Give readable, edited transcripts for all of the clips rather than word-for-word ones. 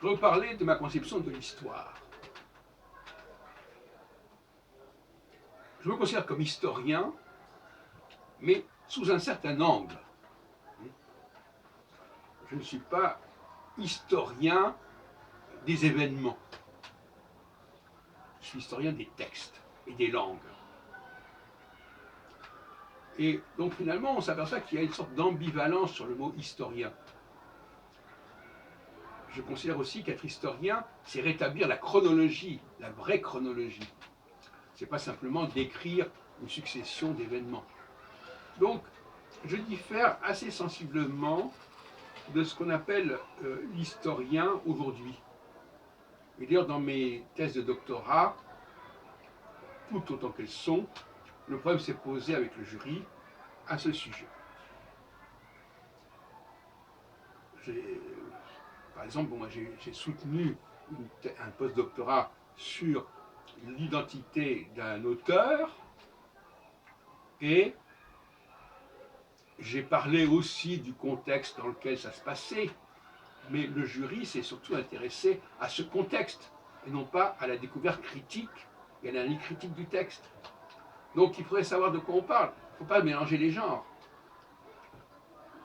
Je veux parler de ma conception de l'histoire. Je me considère comme historien, mais sous un certain angle. Je ne suis pas historien des événements. Je suis historien des textes et des langues. Et donc finalement, on s'aperçoit qu'il y a une sorte d'ambivalence sur le mot historien. Je considère aussi qu'être historien, c'est rétablir la chronologie, la vraie chronologie. Ce n'est pas simplement décrire une succession d'événements. Donc, je diffère assez sensiblement de ce qu'on appelle l'historien aujourd'hui. Et d'ailleurs, dans mes thèses de doctorat, tout autant qu'elles sont, le problème s'est posé avec le jury à ce sujet. Par exemple, moi j'ai soutenu un post-doctorat sur l'identité d'un auteur et j'ai parlé aussi du contexte dans lequel ça se passait, mais le jury s'est surtout intéressé à ce contexte et non pas à la découverte critique et à l'analyse critique du texte. Donc il faudrait savoir de quoi on parle. Il ne faut pas mélanger les genres.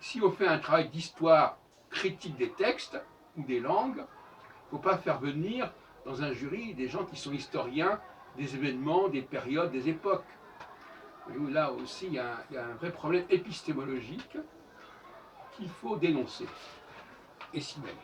Si on fait un travail d'histoire critique des textes ou des langues, il ne faut pas faire venir dans un jury des gens qui sont historiens des événements, des périodes, des époques. Et là aussi, il y a un vrai problème épistémologique qu'il faut dénoncer. Et si même.